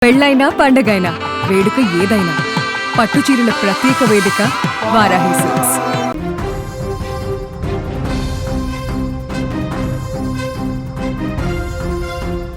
పెళ్ళైనా పండగైనా వేడుక ఏదైనా పట్టుచీరల ప్రత్యేక వేదిక వారాహి సిల్క్స్.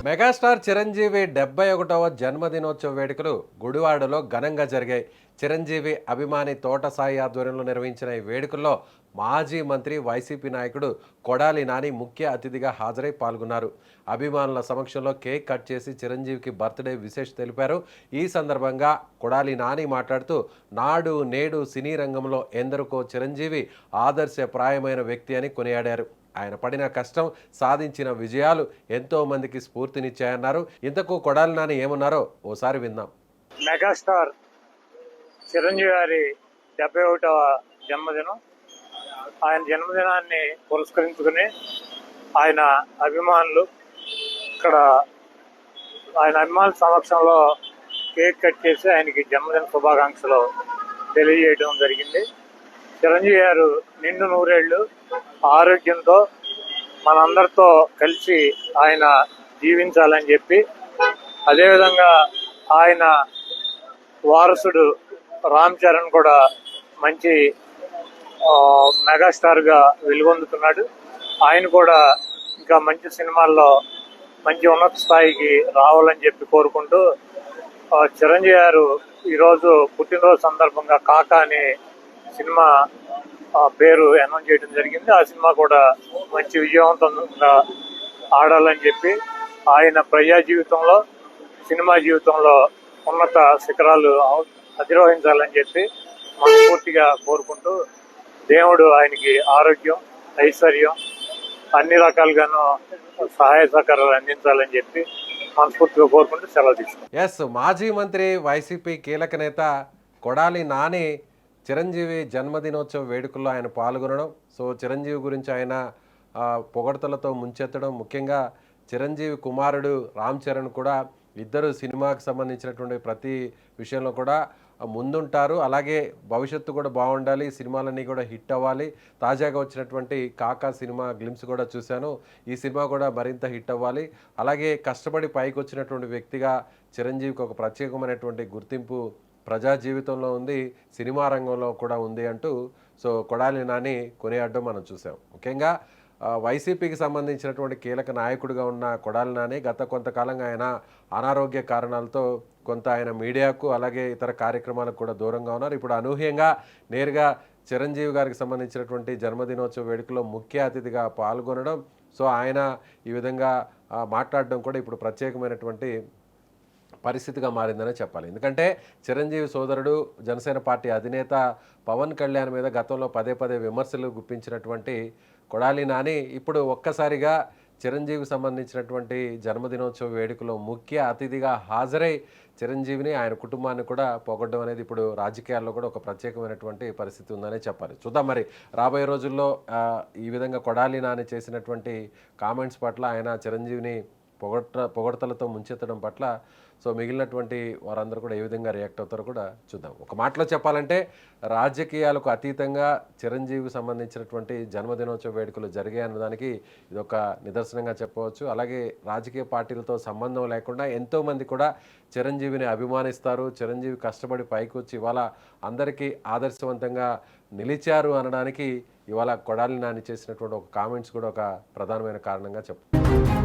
మెగాస్టార్ చిరంజీవి 71వ జన్మదినోత్సవ వేడుకలు గుడివాడలో ఘనంగా జరిగాయి. చిరంజీవి అభిమాని తోట సాయి ఆధ్వర్యంలో నిర్వహించిన ఈ వేడుకల్లో మాజీ మంత్రి వైసీపీ నాయకుడు కొడాలి నాని ముఖ్య అతిథిగా హాజరై పాల్గొన్నారు. అభిమానుల సమక్షంలో కేక్ కట్ చేసి చిరంజీవికి బర్త్డే విశేష్ తెలిపారు. ఈ సందర్భంగా కొడాలి నాని మాట్లాడుతూ నాడు నేడు సినీ రంగంలో ఎందరికో చిరంజీవి ఆదర్శప్రాయమైన వ్యక్తి అని కొనియాడారు. ఆయన పడిన కష్టం, సాధించిన విజయాలు ఎంతో మందికి స్ఫూర్తినిచ్చాయన్నారు. ఇంతకు కొడాలి నాని ఏమన్నారో ఓసారి విందాం. మెగాస్టార్ చిరంజీవి గారి 71వ జన్మదినం. ఆయన జన్మదినాన్ని పురస్కరించుకుని ఆయన అభిమానులు ఇక్కడ ఆయన అభిమానుల సమక్షంలో కేక్ కట్ చేసి ఆయనకి జన్మదిన శుభాకాంక్షలు తెలియజేయడం జరిగింది. చిరంజీవి గారు నిండు నూరేళ్లు ఆరోగ్యంతో మనందరితో కలిసి ఆయన జీవించాలని చెప్పి, అదేవిధంగా ఆయన వారసుడు రామ్ చరణ్ కూడా మంచి మెగాస్టార్గా వెలుగొందుతున్నాడు. ఆయన కూడా ఇంకా మంచి సినిమాల్లో మంచి ఉన్నత స్థాయికి రావాలని చెప్పి కోరుకుంటూ, చిరంజీవి గారు ఈరోజు పుట్టినరోజు సందర్భంగా కాకా అనే సినిమా పేరు అనౌన్స్ చేయడం జరిగింది. ఆ సినిమా కూడా మంచి విజయవంతంగా ఆడాలని చెప్పి, ఆయన ప్రజా జీవితంలో సినిమా జీవితంలో ఉన్నత శిఖరాలు అధిరోహించాలని చెప్పి మనస్ఫూర్తిగా కోరుకుంటూ, దేవుడు ఆయనకి ఆరోగ్యం, ఐశ్వర్యం అన్ని రకాలుగాను సహాయ సహకారాలు అందించాలని చెప్పి మనస్ఫూర్తిగా కోరుకుంటూ సెలవు తీసుకుంటాం. మాజీ మంత్రి వైసీపీ కీలక నేత కొడాలి నాని చిరంజీవి జన్మదినోత్సవ వేడుకల్లో ఆయన పాల్గొనడం, సో చిరంజీవి గురించి ఆయన పొగడ్తలతో ముంచెత్తడం, ముఖ్యంగా చిరంజీవి కుమారుడు రామ్ చరణ్ కూడా ఇద్దరు సినిమాకి సంబంధించినటువంటి ప్రతి విషయంలో కూడా ముందుంటారు. అలాగే భవిష్యత్తు కూడా బాగుండాలి, సినిమాలన్నీ కూడా హిట్ అవ్వాలి. తాజాగా వచ్చినటువంటి కాకా సినిమా గ్లిమ్స్ కూడా చూశాను. ఈ సినిమా కూడా మరింత హిట్ అవ్వాలి. అలాగే కష్టపడి పైకి వచ్చినటువంటి వ్యక్తిగా చిరంజీవికి ఒక ప్రత్యేకమైనటువంటి గుర్తింపు ప్రజా జీవితంలో ఉంది, సినిమా రంగంలో కూడా ఉంది అంటూ సో కొడాలి నాని కొనియాడడం మనం చూసాం. ముఖ్యంగా వైసీపీకి సంబంధించినటువంటి కీలక నాయకుడిగా ఉన్న కొడాలి నాని గత కొంతకాలంగా ఆయన అనారోగ్య కారణాలతో కొంత ఆయన మీడియాకు అలాగే ఇతర కార్యక్రమాలకు కూడా దూరంగా ఉన్నారు. ఇప్పుడు అనూహ్యంగా నేరుగా చిరంజీవి గారికి సంబంధించినటువంటి జన్మదినోత్సవ వేడుకలో ముఖ్య అతిథిగా పాల్గొనడం, సో ఆయన ఈ విధంగా మాట్లాడడం కూడా ఇప్పుడు ప్రత్యేకమైనటువంటి పరిస్థితిగా మారిందనే చెప్పాలి. ఎందుకంటే చిరంజీవి సోదరుడు జనసేన పార్టీ అధినేత పవన్ కళ్యాణ్ మీద గతంలో పదే పదే విమర్శలు గుప్పించినటువంటి కొడాలి నాని ఇప్పుడు ఒక్కసారిగా చిరంజీవికి సంబంధించినటువంటి జన్మదినోత్సవ వేడుకలో ముఖ్య అతిథిగా హాజరై చిరంజీవిని ఆయన కుటుంబాన్ని కూడా పొగడ్డం అనేది ఇప్పుడు రాజకీయాల్లో కూడా ఒక ప్రత్యేకమైనటువంటి పరిస్థితి ఉందనే చెప్పాలి. చూద్దాం మరి రాబోయే రోజుల్లో ఈ విధంగా కొడాలి నాని చేసినటువంటి కామెంట్స్ పట్ల, ఆయన చిరంజీవిని పొగడ్తలతో ముంచెత్తడం పట్ల సో మిగిలినటువంటి వారందరూ కూడా ఏ విధంగా రియాక్ట్ అవుతారో కూడా చూద్దాం. ఒక మాటలో చెప్పాలంటే రాజకీయాలకు అతీతంగా చిరంజీవికి సంబంధించినటువంటి జన్మదినోత్సవ వేడుకలు జరిగాయి అన్నదానికి ఇదొక నిదర్శనంగా చెప్పవచ్చు. అలాగే రాజకీయ పార్టీలతో సంబంధం లేకుండా ఎంతోమంది కూడా చిరంజీవిని అభిమానిస్తారు. చిరంజీవి కష్టపడి పైకి వచ్చి ఇవాళ అందరికీ ఆదర్శవంతంగా నిలిచారు అనడానికి ఇవాళ కొడాలి నాని చేసినటువంటి ఒక కామెంట్స్ కూడా ఒక ప్రధానమైన కారణంగా చెప్పారు.